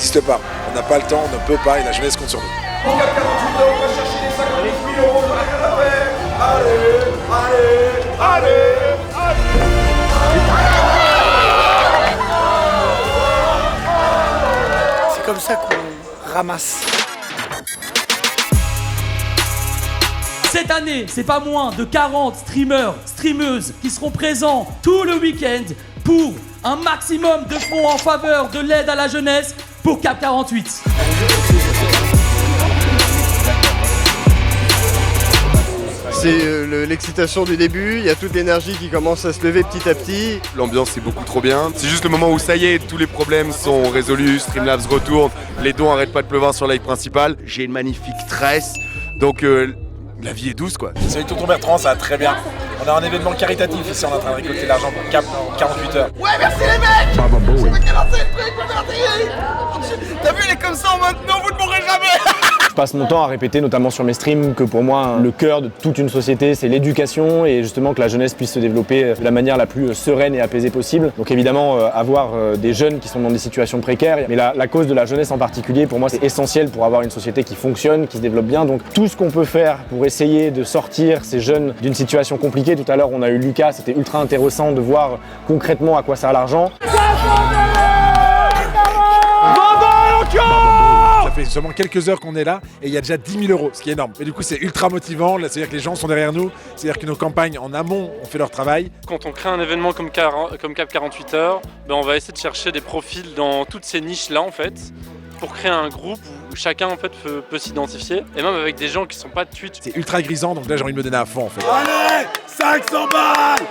n'existe pas. On n'a pas le temps, on ne peut pas et la jeunesse compte sur nous. On gagne 48 €, on va chercher les 58 000 €, j'en ai rien à faire. Allez. C'est comme ça qu'on ramasse. Cette année, c'est pas moins de 40 streamers, streameuses qui seront présents tout le week-end pour un maximum de fonds en faveur de l'aide à la jeunesse pour Cap 48. C'est l'excitation du début, il y a toute l'énergie qui commence à se lever petit à petit. L'ambiance est beaucoup trop bien. C'est juste le moment où ça y est, tous les problèmes sont résolus, Streamlabs retourne, les dons arrêtent pas de pleuvoir sur live principal. J'ai une magnifique tresse, donc la vie est douce quoi. Salut Tonton Bertrand, ça va très bien. On a un événement caritatif ici, on est en train de récolter l'argent pour Cap 48 heures. Ouais, merci les mecs. Je veux qu'elle lance le truc, merci. T'as vu, il est comme ça en mode non, vous ne mourrez jamais. Je passe mon temps à répéter, notamment sur mes streams, que pour moi, le cœur de toute une société, c'est l'éducation et justement que la jeunesse puisse se développer de la manière la plus sereine et apaisée possible. Donc évidemment, avoir des jeunes qui sont dans des situations précaires, mais la cause de la jeunesse en particulier, pour moi, c'est essentiel pour avoir une société qui fonctionne, qui se développe bien. Donc tout ce qu'on peut faire pour essayer de sortir ces jeunes d'une situation compliquée. Tout à l'heure, on a eu Lucas, c'était ultra intéressant de voir concrètement à quoi sert l'argent. Ça fait seulement quelques heures qu'on est là et il y a déjà 10 000 €, ce qui est énorme. Et du coup, c'est ultra motivant. Là, c'est-à-dire que les gens sont derrière nous. C'est-à-dire que nos campagnes en amont ont fait leur travail. Quand on crée un événement comme Cap 48 heures, on va essayer de chercher des profils dans toutes ces niches-là en fait, pour créer un groupe où chacun en fait peut s'identifier, et même avec des gens qui sont pas de Twitch. C'est ultra grisant, donc là j'ai envie de me donner à fond en fait. Allez, 500 balles.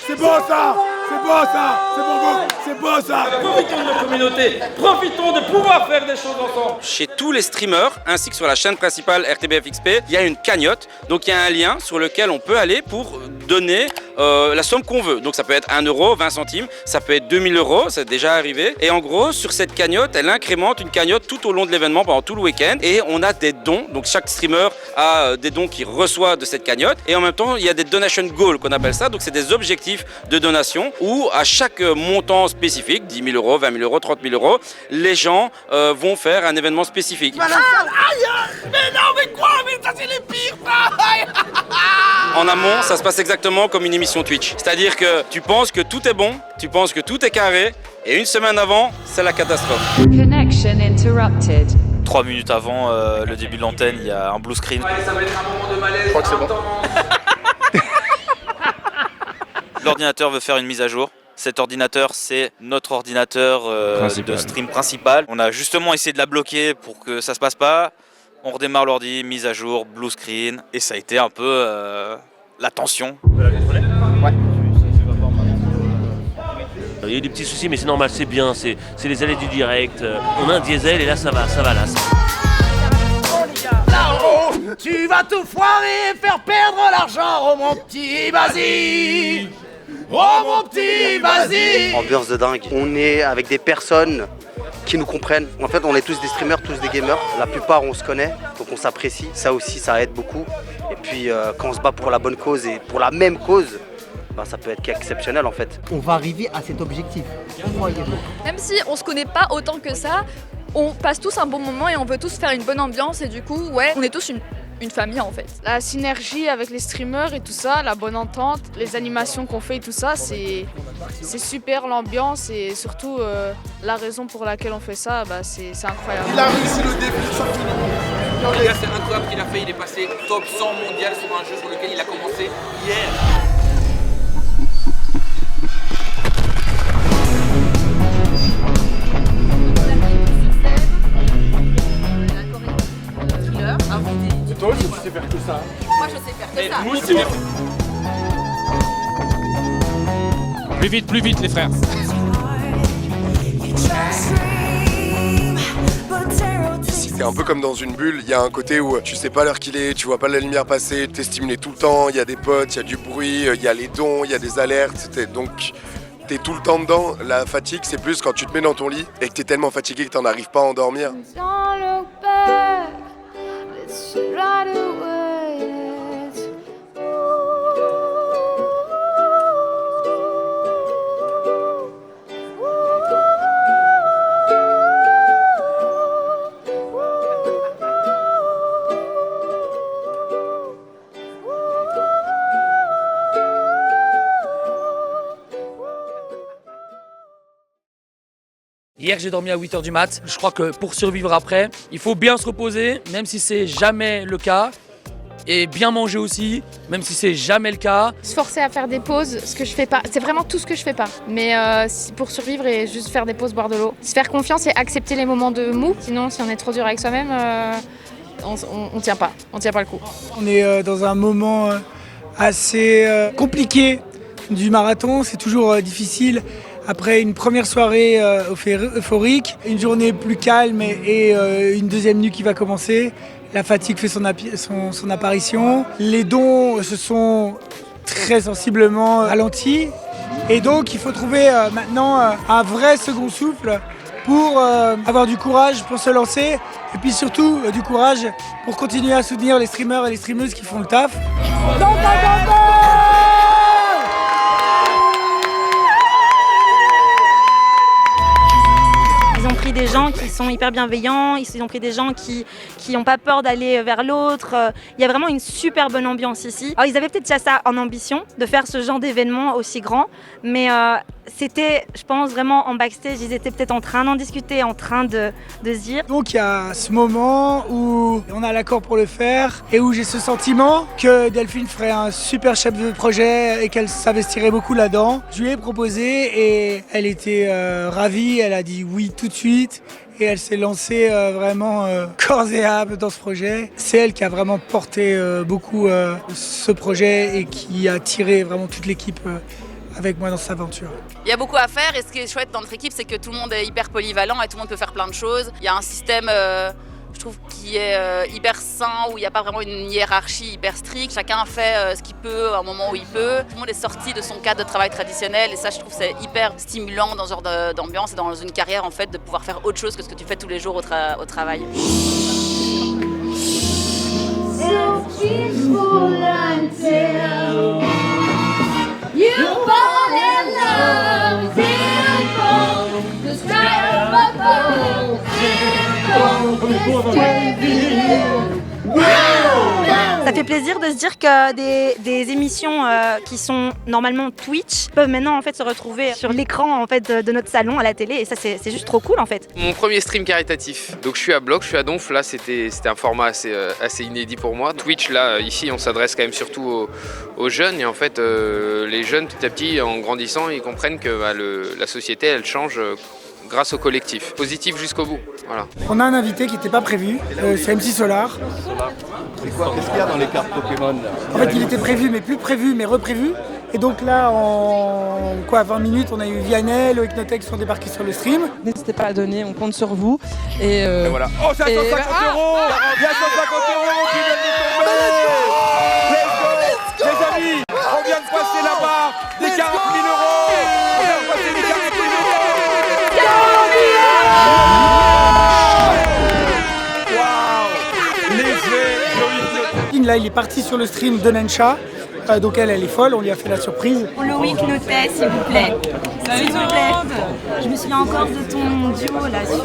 C'est beau ça. C'est beau ça. C'est pour vous. C'est beau ça. Profitons de notre communauté, profitons de pouvoir faire des choses ensemble. Chez tous les streamers, ainsi que sur la chaîne principale RTBF-XP, il y a une cagnotte. Donc il y a un lien sur lequel on peut aller pour donner la somme qu'on veut. Donc ça peut être 1 €, 20 centimes, ça peut être 2000 €, c'est déjà arrivé. Et en gros, sur cette cagnotte, elle incrémente une cagnotte tout au long de l'événement, pendant tout le week-end. Et on a des dons. Donc chaque streamer a des dons qu'il reçoit de cette cagnotte. Et en même temps, il y a des donation goals qu'on appelle ça. Donc c'est des objectifs de donation où à chaque montant spécifique, 10 000 €, 20 000 €, 30 000 €, les gens vont faire un événement spécifique. Aïe. Mais non, mais quoi? Mais ça c'est les pires. En amont, ça se passe exactement comme une émission Twitch. C'est-à-dire que tu penses que tout est bon, tu penses que tout est carré, et une semaine avant, c'est la catastrophe. Connection interrupted. 3 minutes avant le début de l'antenne, il y a un blue screen. Ouais, ça va être un moment de malaise. Je crois que c'est bon. L'ordinateur veut faire une mise à jour. Cet ordinateur, c'est notre ordinateur de stream principal. On a justement essayé de la bloquer pour que ça se passe pas. On redémarre l'ordi, mise à jour, blue screen, et ça a été un peu la tension. Ouais. Il y a eu des petits soucis, mais c'est normal, c'est bien, c'est les allées du direct. On a un diesel et là ça va là. Là-haut, tu vas tout foirer et faire perdre l'argent, oh mon petit Basile. Oh mon petit Basile. Ambiance de dingue. On est avec des personnes qui nous comprennent. En fait, on est tous des streamers, tous des gamers. La plupart, on se connaît, donc on s'apprécie. Ça aussi, ça aide beaucoup. Et puis, quand on se bat pour la bonne cause et pour la même cause, ça peut être qu'exceptionnel en fait. On va arriver à cet objectif. Même si on se connaît pas autant que ça, on passe tous un bon moment et on veut tous faire une bonne ambiance et du coup, ouais, on est tous une famille en fait. La synergie avec les streamers et tout ça, la bonne entente, les animations qu'on fait et tout ça, c'est super l'ambiance et surtout la raison pour laquelle on fait ça, c'est incroyable. Il a réussi le défi de champion du monde. Les gars, c'est incroyable qu'il a fait, il est passé top 100 mondial sur un jeu sur lequel il a commencé hier. Toi aussi tu sais faire que ça. Moi je sais faire que ça. Moi c'est bien. Plus vite les frères. C'est un peu comme dans une bulle, il y a un côté où tu sais pas l'heure qu'il est, tu vois pas la lumière passer, t'es stimulé tout le temps, il y a des potes, il y a du bruit, il y a les dons, il y a des alertes, donc t'es tout le temps dedans. La fatigue c'est plus quand tu te mets dans ton lit et que t'es tellement fatigué que t'en arrives pas à endormir. Hier, j'ai dormi à 8h du mat. Je crois que pour survivre après, il faut bien se reposer, même si c'est jamais le cas. Et bien manger aussi, même si c'est jamais le cas. Se forcer à faire des pauses, ce que je fais pas. C'est vraiment tout ce que je fais pas. Mais pour survivre et juste faire des pauses, boire de l'eau. Se faire confiance et accepter les moments de mou. Sinon, si on est trop dur avec soi-même, on tient pas. On tient pas le coup. On est dans un moment assez compliqué du marathon. C'est toujours difficile. Après une première soirée euphorique, une journée plus calme et une deuxième nuit qui va commencer, la fatigue fait son apparition. Les dons se sont très sensiblement ralentis et donc il faut trouver maintenant un vrai second souffle pour avoir du courage pour se lancer et puis surtout du courage pour continuer à soutenir les streamers et les streameuses qui font le taf. Ils ont pris des gens qui sont hyper bienveillants, ils ont pris des gens qui n'ont pas peur d'aller vers l'autre. Il y a vraiment une super bonne ambiance ici. Alors ils avaient peut-être déjà ça en ambition, de faire ce genre d'événement aussi grand, mais c'était, je pense, vraiment en backstage, ils étaient peut-être en train d'en discuter, en train de se dire. Donc il y a ce moment où on a l'accord pour le faire et où j'ai ce sentiment que Delphine ferait un super chef de projet et qu'elle s'investirait beaucoup là-dedans. Je lui ai proposé et elle était ravie, elle a dit oui tout de suite et elle s'est lancée vraiment corps et âme dans ce projet. C'est elle qui a vraiment porté beaucoup ce projet et qui a tiré vraiment toute l'équipe avec moi dans cette aventure. Il y a beaucoup à faire et ce qui est chouette dans notre équipe, c'est que tout le monde est hyper polyvalent et tout le monde peut faire plein de choses. Il y a un système, je trouve, qui est hyper sain, où il n'y a pas vraiment une hiérarchie hyper stricte. Chacun fait ce qu'il peut à un moment où il peut. Tout le monde est sorti de son cadre de travail traditionnel et ça, je trouve, c'est hyper stimulant dans ce genre d'ambiance et dans une carrière, en fait, de pouvoir faire autre chose que ce que tu fais tous les jours au travail. You fall in love, simple. The sky above, Ça fait plaisir de se dire que des émissions qui sont normalement Twitch peuvent maintenant en fait se retrouver sur l'écran en fait de notre salon à la télé et ça c'est juste trop cool en fait. Mon premier stream caritatif. Donc je suis à Bloc, je suis à Donf. Là c'était un format assez inédit pour moi. Twitch là ici on s'adresse quand même surtout aux jeunes et en fait les jeunes petit à petit en grandissant ils comprennent que la société elle change grâce au collectif. Positif jusqu'au bout. Voilà. On a un invité qui n'était pas prévu, c'est MC Solar. C'est quoi? Qu'est-ce qu'il y a dans les cartes Pokémon là? En fait il était prévu mais plus prévu mais reprévu. Et donc là en 20 minutes on a eu Vianney, Loïc Notek qui sont débarqués sur le stream. N'hésitez pas à donner, on compte sur vous. Et voilà. Oh c'est à 150 €. Il y a 150 € qui viennent de tomber. Let's go. Les amis, on vient de passer la barre des 40 000 €. On vient de passer les 40 000 €. Là il est parti sur le stream de Nensha, donc elle est folle, on lui a fait la surprise. Loïc Notet s'il vous plaît. S'il vous plaît. Je me souviens encore de ton duo là sur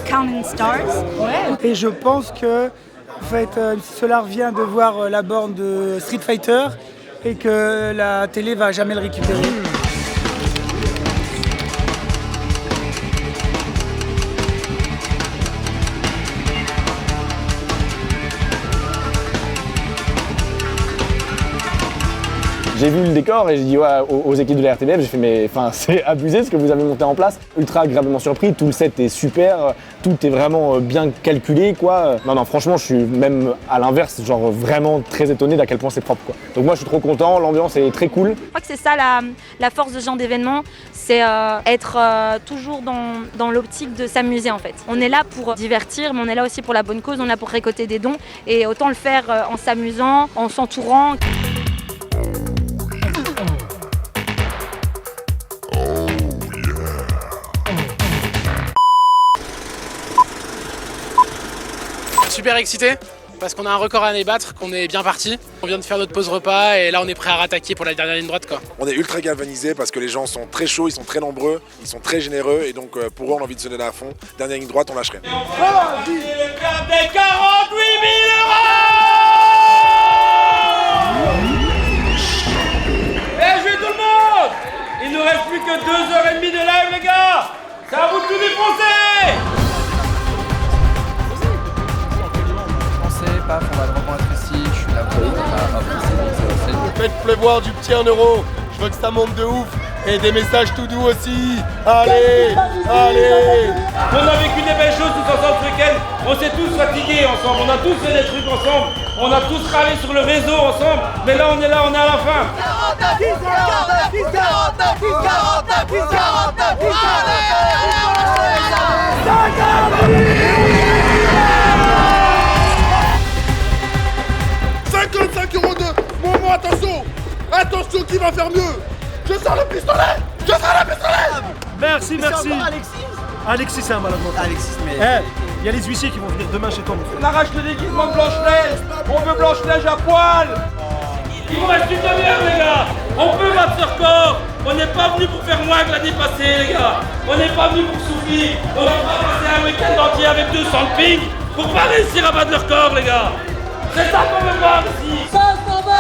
Counting Stars. Et je pense que en fait MC Solar vient de voir la borne de Street Fighter et que la télé va jamais le récupérer. J'ai vu le décor et j'ai dit aux équipes de la RTBF, j'ai fait mais c'est abusé ce que vous avez monté en place. Ultra agréablement surpris, tout le set est super, tout est vraiment bien calculé quoi. Non franchement je suis même à l'inverse, genre vraiment très étonné d'à quel point c'est propre quoi. Donc moi je suis trop content, l'ambiance est très cool. Je crois que c'est ça la force de ce genre d'événement, c'est être toujours dans l'optique de s'amuser en fait. On est là pour divertir mais on est là aussi pour la bonne cause, on est là pour récolter des dons et autant le faire en s'amusant, en s'entourant. Super excité parce qu'on a un record à aller battre, qu'on est bien parti. On vient de faire notre pause repas et là on est prêt à rattaquer pour la dernière ligne droite quoi. On est ultra galvanisés parce que les gens sont très chauds, ils sont très nombreux, ils sont très généreux et donc pour eux on a envie de se donner à fond. Dernière ligne droite, on lâche rien. Des 48 000 €. Bien joué tout le monde. Il nous reste plus que 2h30 de live les gars. C'est à vous de des Français! Paf, on va le remettre ici, je suis là pour Faites pleuvoir du petit 1 euro. Je veux que ça monte de ouf. Et des messages tout doux aussi. Allez, allez. On a vécu des belles choses tous ensemble ce week-end. On s'est tous fatigués ensemble. On a tous fait des trucs ensemble. On a tous râlé sur le réseau ensemble. Mais là, on est là, on est à la fin. 55 € de moment, attention. Attention, qui va faire mieux? Je sors le pistolet. Je sors le pistolet. Merci. Alexis, c'est un malade mental. Alexis, mais... Il y a les huissiers qui vont venir demain chez toi. On arrache le déguisement de Blanche-Neige. On veut Blanche-Neige à poil. Il vous reste une demi-heure, les gars. On peut battre ce record. On n'est pas venu pour faire moins que l'année passée, les gars. On n'est pas venu pour souffrir. On va pas passer un week-end entier avec 200 de ping pour pas réussir à battre le record, les gars. C'est ça qu'on veut voir ici. Ça s'en va.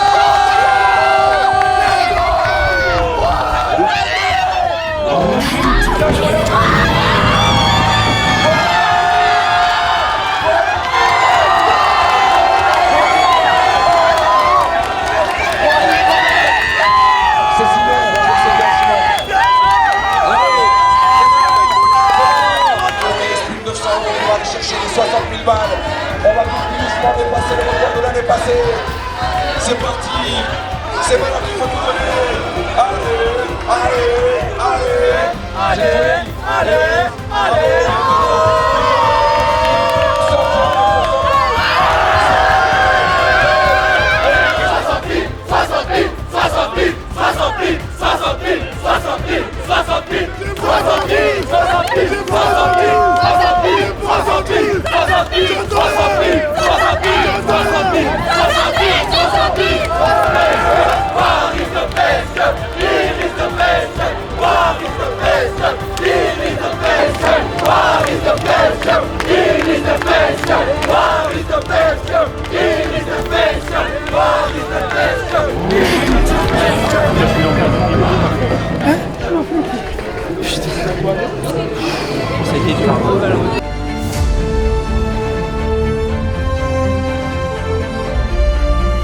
On va tout doucement dépasser le record de l'année passée. C'est parti. C'est maintenant qu'il faut tout donner. Allez.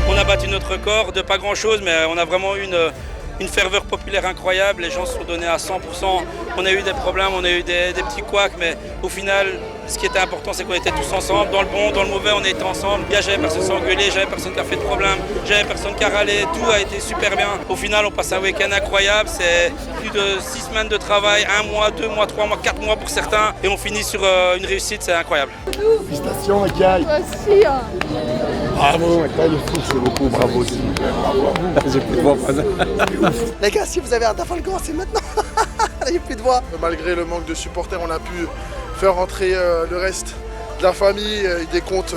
On a battu notre record de pas grand chose, mais on a vraiment eu une ferveur populaire incroyable. Les gens se sont donnés à 100%. On a eu des problèmes, on a eu des petits couacs, mais au final, ce qui était important, c'est qu'on était tous ensemble. Dans le bon, dans le mauvais, on était ensemble. J'avais personne qui s'est engueulé, j'avais personne qui a fait de problème, j'avais personne qui a râlé. Tout a été super bien. Au final, on passe un week-end incroyable. C'est plus de 6 semaines de travail, 1 mois, 2 mois, 3 mois, 4 mois pour certains. Et on finit sur une réussite, c'est incroyable. Félicitations, Ekaï. Merci. Bravo, Ekaï, c'est beaucoup, bravo aussi. Bravo à vous. J'ai plus de voix. Les gars, si vous avez un Dafalgan, c'est maintenant. Il n'y a plus de voix. Malgré le manque de supporters, on a pu faire rentrer le reste de la famille, des comptes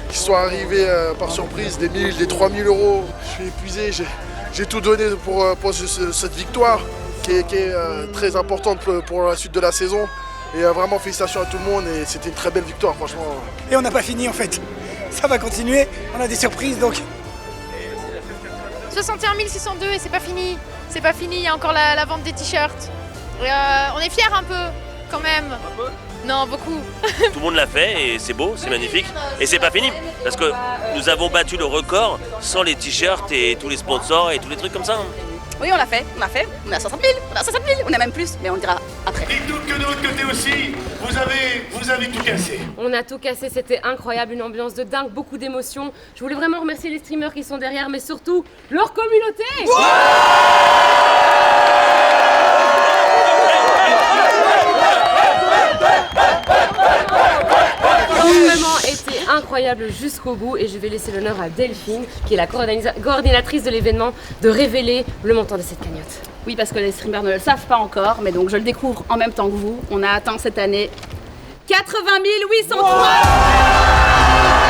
qui sont arrivés par surprise, des 1000, des 3000 €. Je suis épuisé, j'ai tout donné pour cette victoire qui est très importante pour la suite de la saison. Et vraiment félicitations à tout le monde et c'était une très belle victoire franchement. Et on n'a pas fini en fait. Ça va continuer, on a des surprises donc. 61 602 et c'est pas fini. C'est pas fini, il y a encore la vente des t-shirts. On est fiers un peu quand même. Un peu ? Non, beaucoup. Tout le monde l'a fait et c'est beau, c'est magnifique. Et c'est pas fini, parce que nous avons battu le record sans les t-shirts et tous les sponsors et tous les trucs comme ça. Oui, on l'a fait, on a 60 000, on a même plus, mais on le dira après. Dites-nous que de l'autre côté aussi, vous avez tout cassé. On a tout cassé, c'était incroyable, une ambiance de dingue, beaucoup d'émotions. Je voulais vraiment remercier les streamers qui sont derrière, mais surtout leur communauté. Vraiment été incroyable jusqu'au bout et je vais laisser l'honneur à Delphine, qui est la coordinatrice de l'événement, de révéler le montant de cette cagnotte. Oui, parce que les streamers ne le savent pas encore, mais donc je le découvre en même temps que vous. On a atteint cette année 80 803 €.